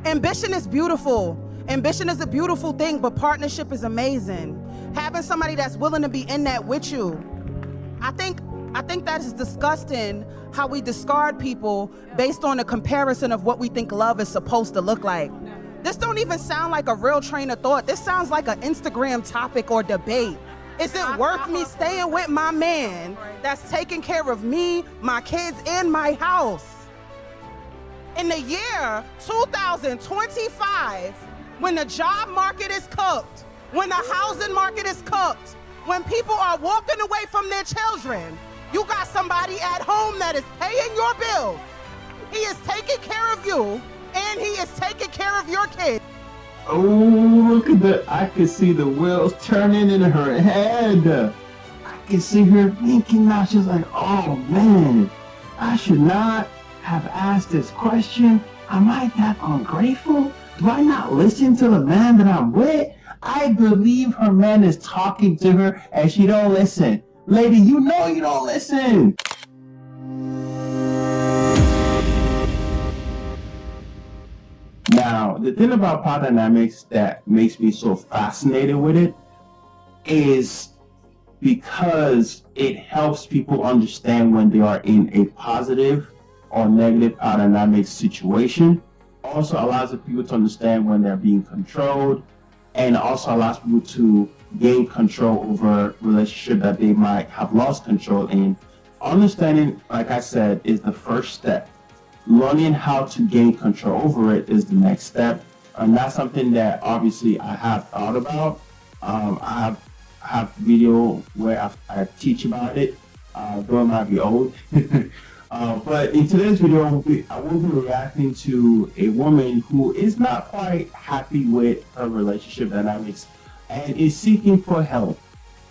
Ambition is beautiful. Ambition is a beautiful thing, but partnership is amazing. Having somebody that's willing to be in that with you. I think that is disgusting how we discard people based on a comparison of what we think love is supposed to look like. This don't even sound like a real train of thought. This sounds like an Instagram topic or debate. Is it worth me staying with my man that's taking care of me, my kids, and my house? In the year 2025, when the job market is cooked, when the housing market is cooked, when people are walking away from their children, you got somebody at home that is paying your bills. He is taking care of you, and he is taking care of your kids. Oh, look at that. I can see the wheels turning in her head. I can see her thinking now. She's like, oh man, I should not have asked this question. Am I that ungrateful? Do I not listen to the man that I'm with? I believe her man is talking to her and she don't listen. Lady, you know you don't listen. Now, the thing about power dynamics that makes me so fascinated with it is because it helps people understand when they are in a positive or negative power dynamic situation. Also allows people to understand when they're being controlled, and also allows people to gain control over a relationship that they might have lost control in. Understanding, like I said, is the first step. Learning how to gain control over it is the next step, and that's something that obviously I have thought about. I have video where I teach about it, though it might be old. But in today's video, I will be reacting to a woman who is not quite happy with her relationship dynamics and is seeking for help.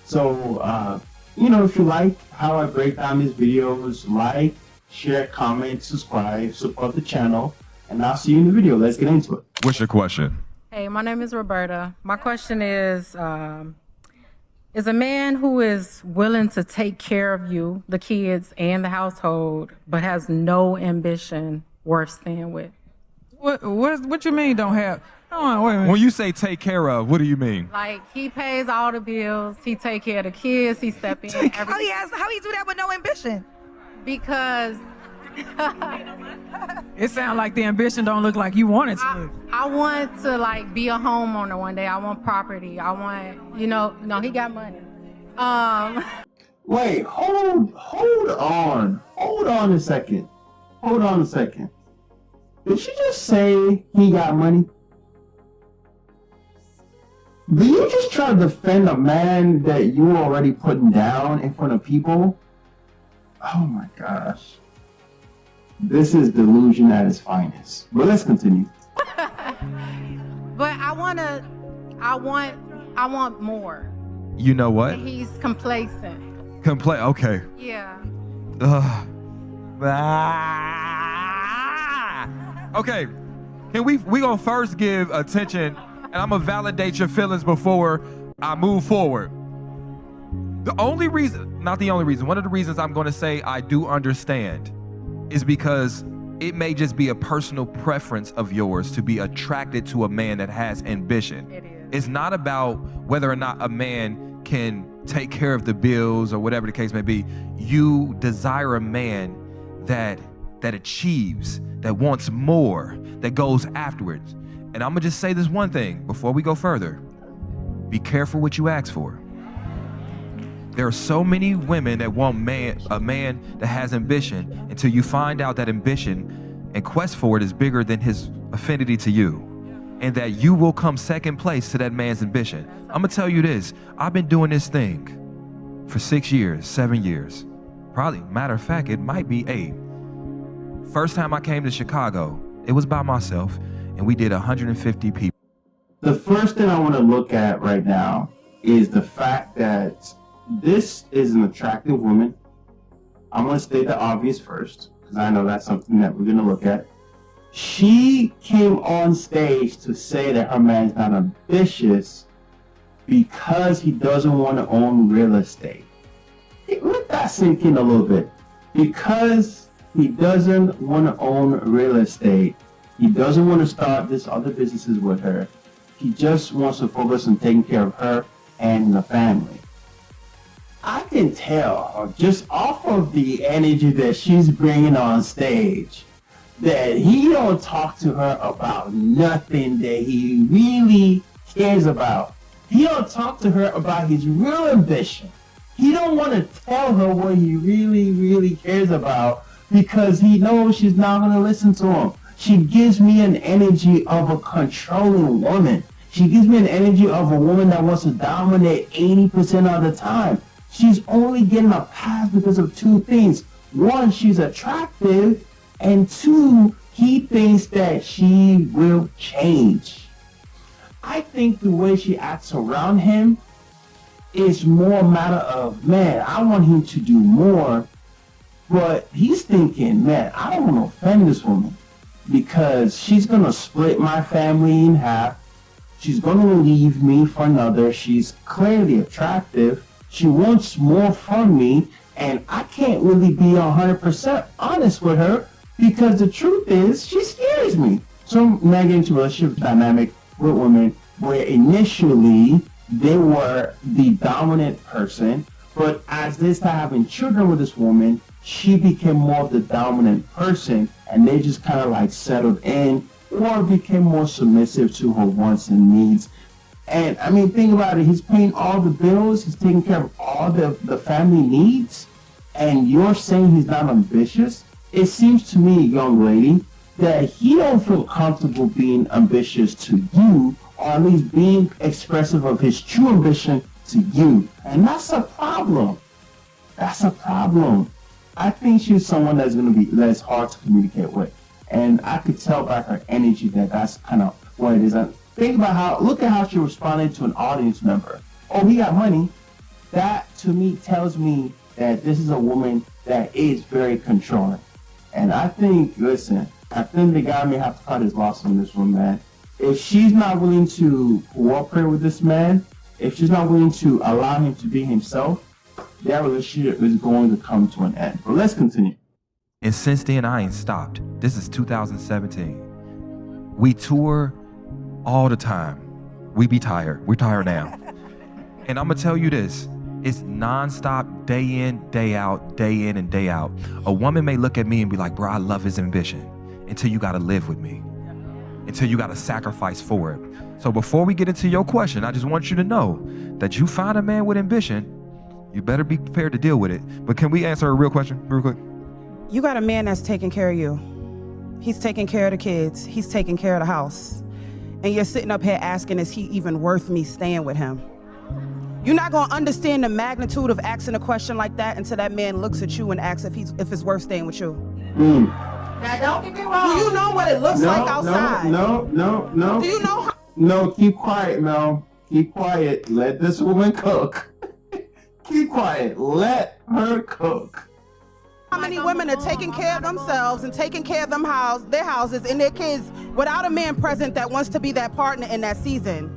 So, if you like how I break down these videos, like, share, comment, subscribe, support the channel, and I'll see you in the video. Let's get into it. What's your question? Hey, my name is Roberta. My question is a man who is willing to take care of you, the kids, and the household, but has no ambition worth staying with? What you mean don't have? Hold on, wait a minute. When you say take care of, what do you mean? Like, he pays all the bills, he take care of the kids, he step in everything. How he do that with no ambition? Because It sounds like the ambition don't look like you want it to. I want to like be a homeowner one day. I want property. I want, no, he got money. Wait, hold on a second. Hold on a second. Did she just say he got money? Do you just try to defend a man that you already putting down in front of people? Oh my gosh. This is delusion at its finest. But let's continue. But I want more. You know what? He's complacent. Okay. Yeah. Okay. Can we gonna first give attention, and I'm gonna validate your feelings before I move forward. One of the reasons I'm gonna say I do understand is because it may just be a personal preference of yours to be attracted to a man that has ambition. It is. It's not about whether or not a man can take care of the bills or whatever the case may be. You desire a man that achieves, that wants more, that goes afterwards. And I'm gonna just say this one thing before we go further. Be careful what you ask for. There are so many women that want a man that has ambition until you find out that ambition and quest for it is bigger than his affinity to you, and that you will come second place to that man's ambition. I'm gonna tell you this, I've been doing this thing for 6 years, 7 years. Probably, matter of fact, it might be 8. First time I came to Chicago, it was by myself, and we did 150 people. The first thing I want to look at right now is the fact that this is an attractive woman. I'm going to state the obvious first, because I know that's something that we're going to look at. She came on stage to say that her man's not ambitious because he doesn't want to own real estate. Let that sink in a little bit. Because he doesn't want to own real estate, He doesn't want to start this other businesses with her. He just wants to focus on taking care of her and the family. I can tell just off of the energy that she's bringing on stage that he don't talk to her about nothing that he really cares about. He don't talk to her about his real ambition. He don't want to tell her what he really cares about because he knows she's not going to listen to him. She gives me an energy of a controlling woman. She gives me an energy of a woman that wants to dominate 80% of the time. She's only getting a pass because of two things. One, she's attractive, and two, he thinks that she will change. I think the way she acts around him is more a matter of, man, I want him to do more, but he's thinking, man, I don't want to offend this woman because she's going to split my family in half. She's going to leave me for another. She's clearly attractive. She wants more from me, and I can't really be 100% honest with her because the truth is she scares me. So I'm not getting into a relationship dynamic with women where initially they were the dominant person, but as they started having children with this woman, she became more of the dominant person, and they just kind of like settled in or became more submissive to her wants and needs. And I mean, think about it. He's paying all the bills. He's taking care of all the family needs. And you're saying he's not ambitious? It seems to me, young lady, that he don't feel comfortable being ambitious to you, or at least being expressive of his true ambition to you. And that's a problem. That's a problem. I think she's someone that's hard to communicate with. And I could tell by her energy that that's kind of what it is. And think about look at how she responded to an audience member. Oh, he got money. That to me tells me that this is a woman that is very controlling. And I think the guy may have to cut his loss on this one, man. If she's not willing to cooperate with this man, if she's not willing to allow him to be himself, that relationship is going to come to an end. But let's continue. And since then, I ain't stopped. This is 2017. We tour all the time. We be tired. We're tired now. And I'm going to tell you this. It's nonstop, day in, day out, day in and day out. A woman may look at me and be like, bro, I love his ambition. Until you got to live with me. Until you got to sacrifice for it. So before we get into your question, I just want you to know that you find a man with ambition, you better be prepared to deal with it. But can we answer a real question real quick? You got a man that's taking care of you. He's taking care of the kids. He's taking care of the house. And you're sitting up here asking, is he even worth me staying with him? You're not going to understand the magnitude of asking a question like that until that man looks at you and asks if it's worth staying with you. Now, don't get me wrong. Do you know what it looks like outside? No. Do you know how? No, keep quiet, Mel. Keep quiet. Let this woman cook. Keep quiet. Let her cook. How many women are taking care of themselves and taking care of their houses and their kids without a man present that wants to be that partner in that season?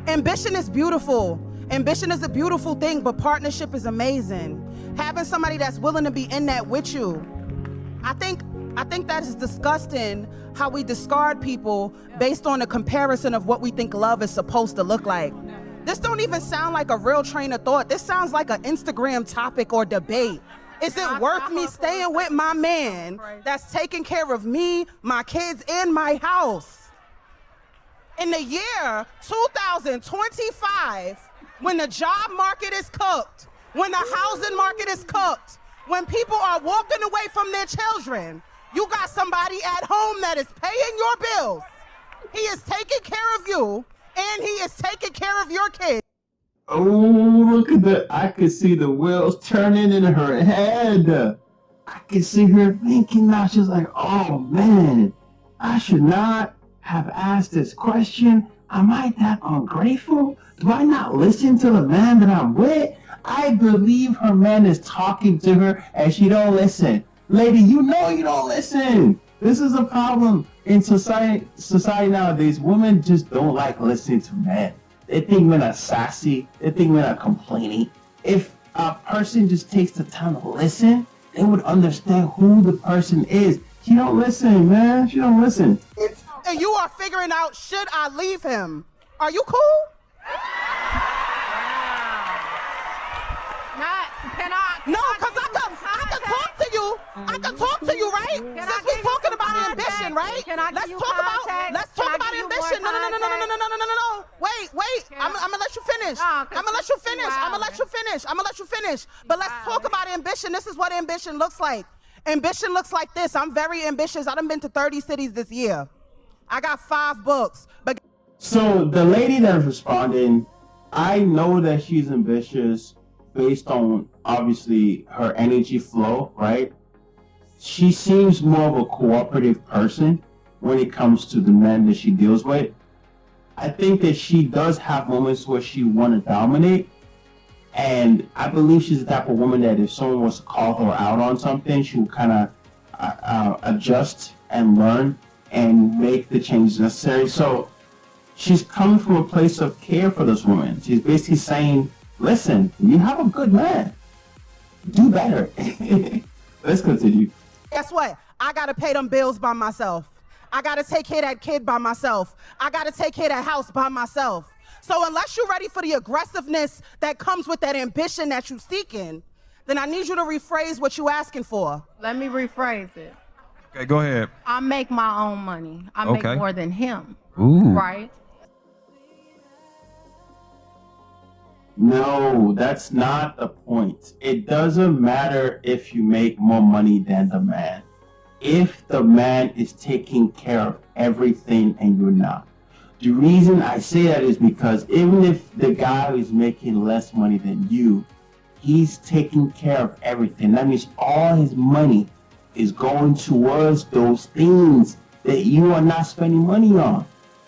Ambition is beautiful. Ambition is a beautiful thing, but partnership is amazing. Having somebody that's willing to be in that with you. I think that is disgusting how we discard people based on a comparison of what we think love is supposed to look like. This don't even sound like a real train of thought. This sounds like an Instagram topic or debate. Is it worth me staying with my man that's taking care of me, my kids, and my house? In the year 2025, when the job market is cooked, when the housing market is cooked, when people are walking away from their children, you got somebody at home that is paying your bills. He is taking care of you, and he is taking care of your kids. Oh, look at that. I could see the wheels turning in her head. I could see her thinking now. She's like, oh man, I should not have asked this question. Am I that ungrateful? Do I not listen to the man that I'm with? I believe her man is talking to her and she don't listen. Lady, you know you don't listen. This is a problem in society nowadays. Women just don't like listening to men. They think men are sassy. They think men are complaining. If a person just takes the time to listen, they would understand who the person is. She don't listen, man. She don't listen. and you are figuring out, should I leave him? Are you cool? No, because I can talk to you. I can talk to you, right? Since we're talking about ambition, right? Let's talk about ambition. No. Wait. I'm gonna let you finish. I'm gonna let you finish. But let's talk about ambition. This is what ambition looks like. Ambition looks like this. I'm very ambitious. I done been to 30 cities this year. I got 5 books. But So the lady that is responding, I know that she's ambitious based on obviously her energy flow, right? She seems more of a cooperative person when it comes to the men that she deals with. I think that she does have moments where she want to dominate, and I believe she's the type of woman that if someone was to call her out on something, she will kind of adjust and learn and make the changes necessary. So she's coming from a place of care for this woman. She's basically saying, listen, you have a good man. Do better. Let's continue. Guess what? I got to pay them bills by myself. I got to take care of that kid by myself. I got to take care of that house by myself. So unless you're ready for the aggressiveness that comes with that ambition that you're seeking, then I need you to rephrase what you're asking for. Let me rephrase it. Okay, go ahead. I make my own money. I make more than him. Ooh. Right? No, that's not the point. It doesn't matter if you make more money than the man. If the man is taking care of everything and you're not. The reason I say that is because even if the guy is making less money than you, he's taking care of everything. That means all his money is going towards those things that you are not spending money on.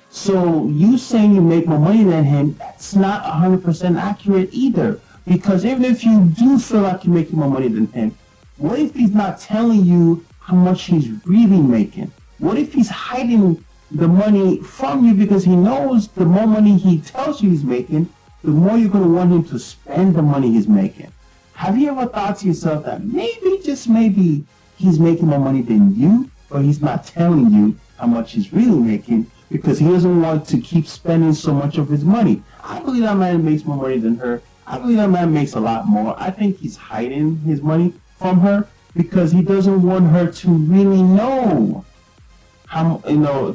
So you saying you make more money than him, that's not 100% accurate either. Because even if you do feel like you're making more money than him, what if he's not telling you how much he's really making? What if he's hiding the money from you because he knows the more money he tells you he's making, the more you're going to want him to spend the money he's making? Have you ever thought to yourself that maybe, just maybe, he's making more money than you, but he's not telling you how much he's really making because he doesn't want to keep spending so much of his money? I believe that man makes more money than her. I believe that man makes a lot more. I think he's hiding his money from her because he doesn't want her to really know how,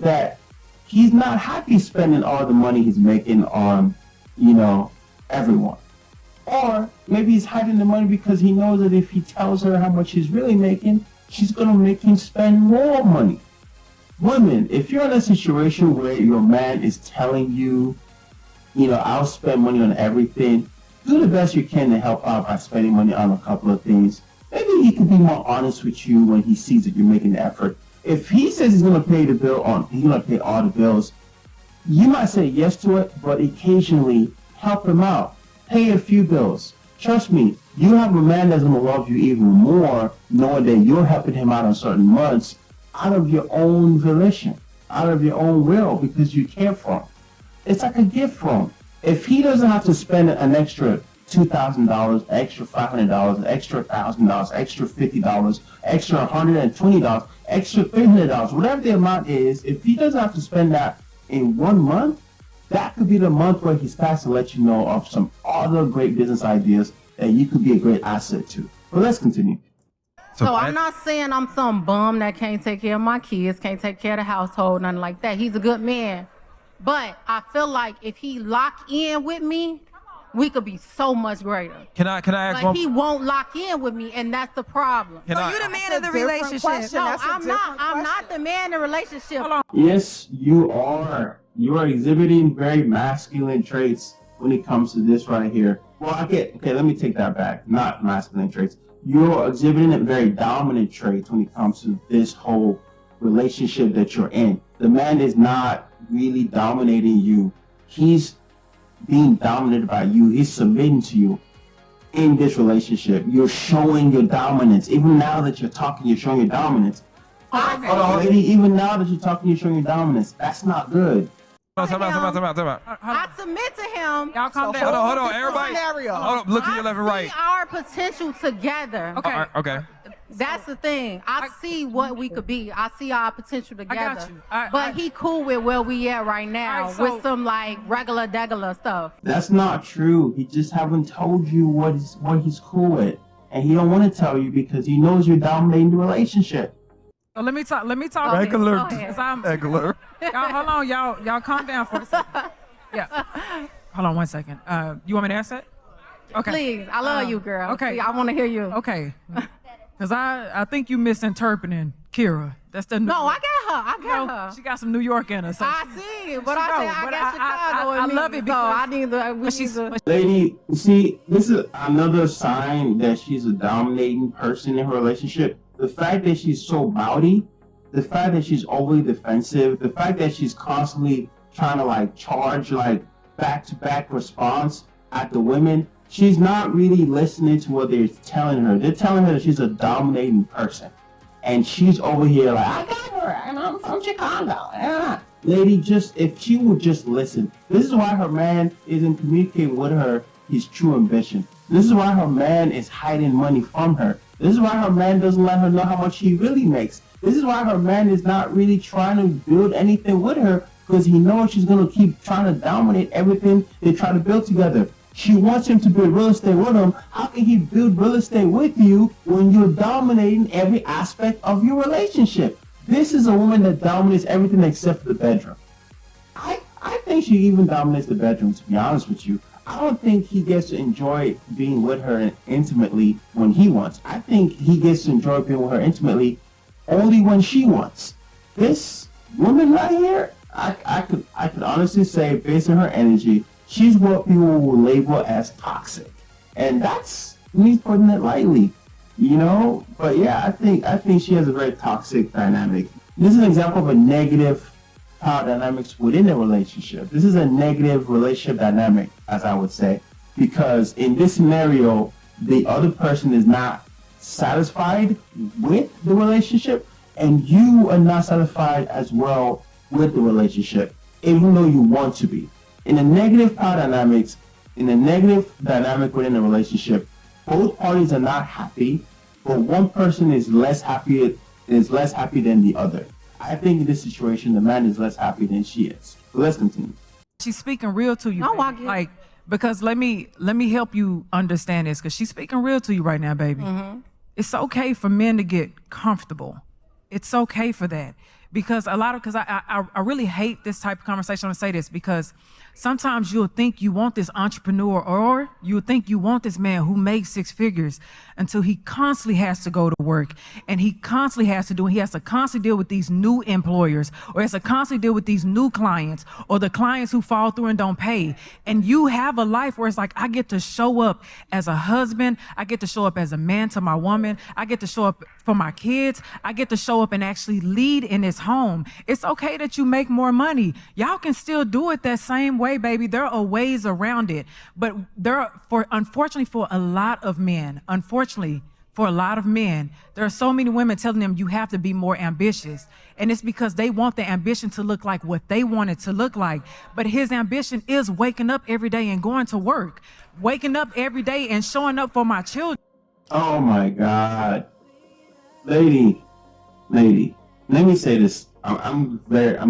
that he's not happy spending all the money he's making on, everyone. Or maybe he's hiding the money because he knows that if he tells her how much he's really making, she's going to make him spend more money. Women, if you're in a situation where your man is telling you, I'll spend money on everything, do the best you can to help out by spending money on a couple of things. Maybe he can be more honest with you when he sees that you're making the effort. If he says he's going to pay the bill he's going to pay all the bills, you might say yes to it, but occasionally help him out. Pay a few bills. Trust me, you have a man that's going to love you even more knowing that you're helping him out on certain months out of your own volition, out of your own will, because you care for him. It's like a gift for him. If he doesn't have to spend an extra $2,000, extra $500, extra $1,000, extra $50, extra $120, extra $300, whatever the amount is, if he doesn't have to spend that in 1 month, that could be the month where he starts to let you know of some other great business ideas that you could be a great asset to. But let's continue. So I'm not saying I'm some bum that can't take care of my kids, can't take care of the household, nothing like that. He's a good man. But I feel like if he lock in with me, we could be so much greater. Can I ask like he won't lock in with me, and that's the problem. So you're the man of the relationship. No, I'm not the man in the relationship. Yes, you are. You are exhibiting very masculine traits when it comes to this right here. Well, okay, let me take that back. Not masculine traits. You're exhibiting a very dominant traits when it comes to this whole relationship that you're in. The man is not really dominating you. He's being dominated by you. He's submitting to you in this relationship. You're showing your dominance. Even now that you're talking, you're showing your dominance. Hold on, lady. Even now that you're talking, you're showing your dominance. That's not good. Time out. I submit to him. Y'all calm down. Hold on, everybody. Hold on, look to your left and right. We see our potential together. Okay. That's the thing. I see what we could be. I see our potential together. got you. But he cool with where we at right now Alright, so- with some like regular stuff. That's not true. He just haven't told you what he's cool with. And he don't want to tell you because he knows you're dominating the relationship. So let me talk. Regular. Go ahead. 'Cause I'm- Regular. Y'all, hold on, y'all calm down for a second. Yeah. Hold on 1 second. You want me to ask that? Okay. Please, I love you, girl. okay. See, I want to hear you. Okay. Because I think you misinterpreting Kira. That's the No, I got her. She got some New York in her. So I see, but I She said know, I but got Chicago I in me. love it So because I need to. We need to. Lady, see, this is another sign that she's a dominating person in her relationship. The fact that she's so mouthy, the fact that she's overly defensive, the fact that she's constantly trying to like charge like back-to-back response at the women, she's not really listening to what they're telling her. They're telling her that she's a dominating person. And she's over here like, I got her, and I'm from Chicago. Lady, just if she would just listen. This is why her man isn't communicating with her his true ambition. This is why her man is hiding money from her. This is why her man doesn't let her know how much he really makes. This is why her man is not really trying to build anything with her because he knows she's going to keep trying to dominate everything they try to build together. She wants him to build real estate with him. How can he build real estate with you when you're dominating every aspect of your relationship? This is a woman that dominates everything except for the bedroom. I think she even dominates the bedroom, to be honest with you. I don't think he gets to enjoy being with her intimately when he wants. I think he gets to enjoy being with her intimately only when she wants. This woman right here, I could honestly say, based on her energy, she's what people will label as toxic, and that's me putting it lightly, you know. But yeah, I think she has a very toxic dynamic. This is an example of a negative power dynamics within a relationship. This is a negative relationship dynamic, as I would say, because in this scenario, the other person is not satisfied with the relationship, and you are not satisfied as well with the relationship, even though you want to be. In a negative power dynamics, in a negative dynamic within a relationship, both parties are not happy, but one person is less happy than the other. I think in this situation, the man is less happy than she is. So let's continue. she's speaking real to you. No, I baby. get it. Like, because let me help you understand this, because she's speaking real to you right now, baby. It's okay for men to get comfortable. It's okay for that. Because I really hate this type of conversation. I'm gonna say this because sometimes you'll think you want this entrepreneur, or you'll think you want this man who makes six figures, until he constantly has to go to work, and he has to constantly deal with these new employers, or has to constantly deal with these new clients, or the clients who fall through and don't pay. And you have a life where it's like, I get to show up as a husband, I get to show up as a man to my woman, I get to show up for my kids, I get to show up and actually lead in this home. It's okay that you make more money. Y'all can still do it that same way, baby. There are ways around it. But unfortunately for a lot of men, there are so many women telling them you have to be more ambitious. And it's because they want the ambition to look like what they want it to look like. But his ambition is waking up every day and going to work, waking up every day and showing up for my children. Oh my God. Lady, let me say this. I'm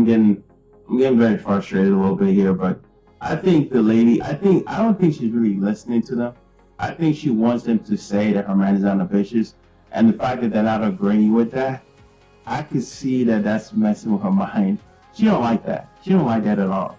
getting very frustrated a little bit here, but I think the lady, I don't think she's really listening to them. I think she wants them to say that her man is unambitious, and the fact that they're not agreeing with that, I could see that that's messing with her mind. She don't like that. She don't like that at all.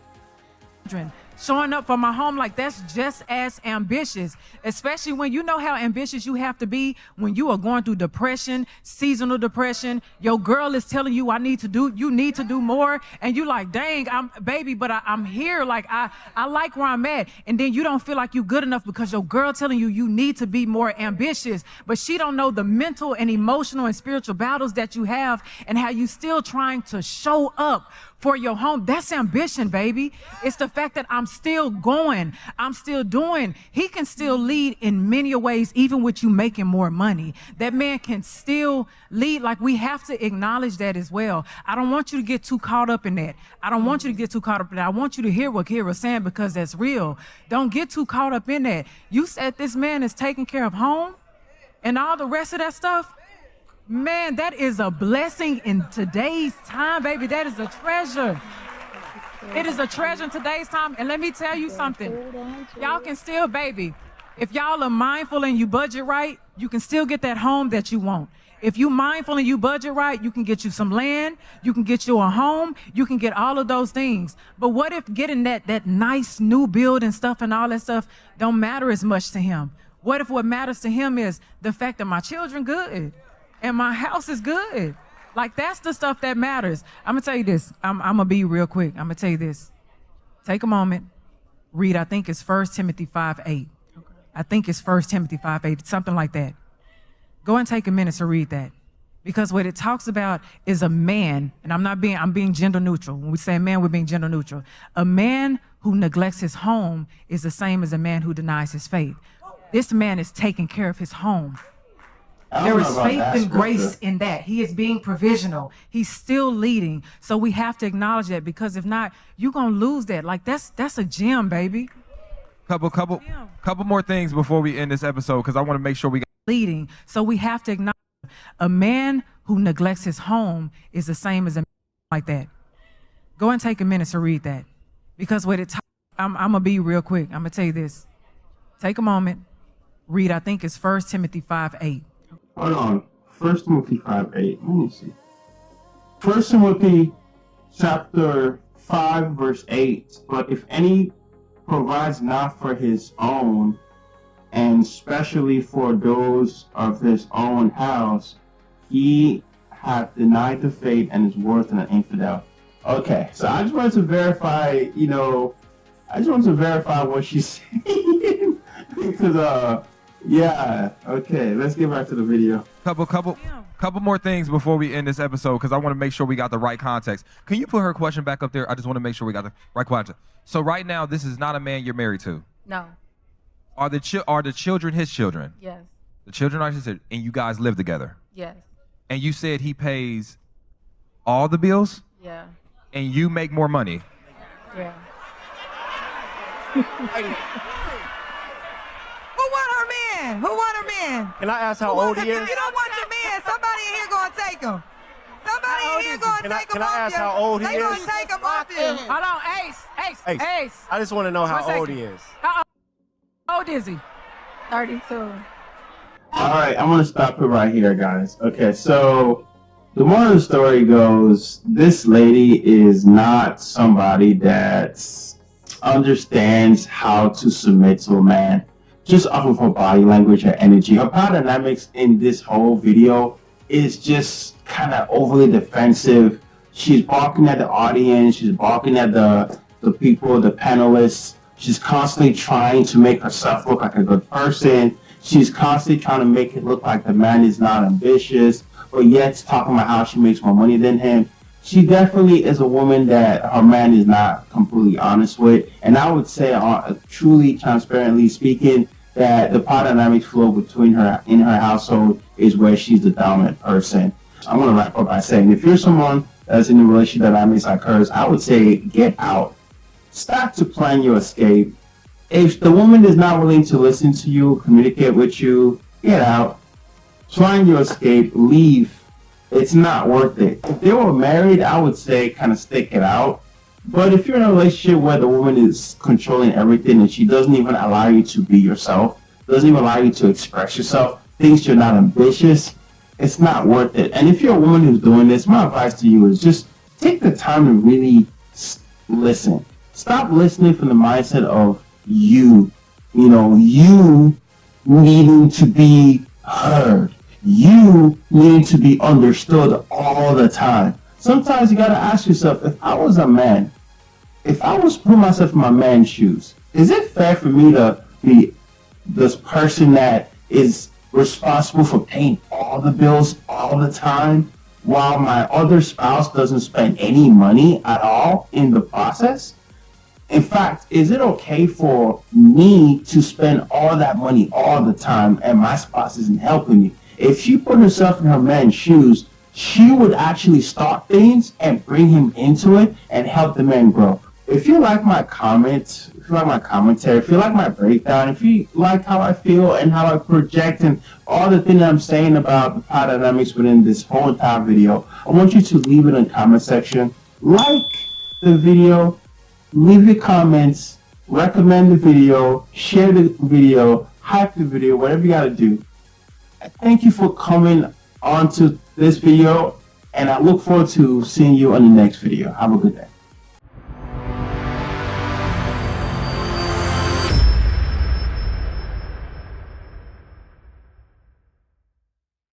Showing up for my home, like, that's just as ambitious, especially when you know how ambitious you have to be when you are going through depression, seasonal depression. Your girl is telling you, you need to do more. And you like, dang, I'm here. Like, I like where I'm at. And then you don't feel like you're good enough because your girl telling you need to be more ambitious. But she don't know the mental and emotional and spiritual battles that you have and how you still trying to show up for your home. That's ambition, baby. It's the fact that I'm still going. I'm still doing. He can still lead in many ways, even with you making more money. That man can still lead. Like, we have to acknowledge that as well. I don't want you to get too caught up in that. I want you to hear what Kira's saying, because that's real. Don't get too caught up in that. You said this man is taking care of home and all the rest of that stuff. Man, that is a blessing in today's time, baby. That is a treasure. It is a treasure in today's time. And let me tell you something. Y'all can still, baby, if y'all are mindful and you budget right, you can still get that home that you want. If you mindful and you budget right, you can get you some land, you can get you a home, you can get all of those things. But what if getting that nice new build and stuff and all that stuff don't matter as much to him? What if what matters to him is the fact that my children good and my house is good? Like, that's the stuff that matters. I'm gonna tell you this. I'm gonna be real quick. I'm gonna tell you this. Take a moment, read, I think it's 1 Timothy 5:8. I think it's 1 Timothy 5:8, something like that. Go and take a minute to read that. Because what it talks about is a man, and I'm being gender neutral. When we say man, we're being gender neutral. A man who neglects his home is the same as a man who denies his faith. This man is taking care of his home. There is faith and grace in that. He is being provisional. He's still leading. So we have to acknowledge that, because if not, you're gonna lose that. Like, that's a gem, baby. Couple more things before we end this episode, because I want to make sure we got leading. So we have to acknowledge a man who neglects his home is the same as a man like that. Go and take a minute to read that. Because what it I'm gonna be real quick. I'm gonna tell you this. Take a moment, read, I think it's 1 Timothy 5:8. Hold on. 1 Timothy 5:8. Let me see. 1 Timothy chapter 5 verse 8. But if any provides not for his own, and especially for those of his own house, he hath denied the faith and is worse than an infidel. Okay, so I just wanted to verify, what she's saying. Because, yeah, okay, let's get back to the video. Couple more things before we end this episode, because I want to make sure we got the right context. Can you put her question back up there? I just want to make sure we got the right context. So right now, this is not a man you're married to. No. Are the children his children? Yes. The children are his children, and you guys live together. Yes. And you said he pays all the bills, Yeah. and you make more money. Yeah. Who want her man? Who want her man? Can I ask how old he is? If you don't want your man, somebody in here gonna take him. Somebody in here gonna take him off you. Can I ask how old he They is? gonna take him off you. Hold on, Ace. I just want to know how old he is. How old is he? 32. All right, I'm gonna stop it right here, guys. Okay, so the moral of the story goes: this lady is not somebody that understands how to submit to a man just off of her body language or energy. Her power dynamics in this whole video is just kind of overly defensive. She's barking at the audience. She's barking at the people, the panelists. She's constantly trying to make herself look like a good person. She's constantly trying to make it look like the man is not ambitious, but yet talking about how she makes more money than him. She definitely is a woman that her man is not completely honest with. And I would say, truly transparently speaking, that the power dynamics flow between her in her household is where she's the dominant person. I'm going to wrap up by saying, if you're someone that's in a relationship dynamics like hers, I would say get out. Start to plan your escape. If the woman is not willing to listen to you, communicate with you, get out. Plan your escape, leave. It's not worth it. If they were married, I would say kind of stick it out. But if you're in a relationship where the woman is controlling everything and she doesn't even allow you to be yourself, doesn't even allow you to express yourself, thinks you're not ambitious, it's not worth it. And if you're a woman who's doing this, my advice to you is just take the time to really listen. Stop listening from the mindset of you needing to be heard, you needing to be understood all the time. Sometimes you gotta ask yourself, if I was a man, if I was putting myself in my man's shoes, is it fair for me to be this person that is responsible for paying all the bills all the time while my other spouse doesn't spend any money at all in the process? In fact, is it okay for me to spend all that money all the time and my spouse isn't helping me? If she put herself in her man's shoes, she would actually start things and bring him into it and help the man grow. If you like my comment, if you like my commentary, if you like my breakdown, if you like how I feel and how I project and all the things I'm saying about the power dynamics within this whole entire video, I want you to leave it in the comment section. Like the video, leave your comments, recommend the video, share the video, hype the video, whatever you gotta do. Thank you for coming on to this video, and I look forward to seeing you on the next video. Have a good day.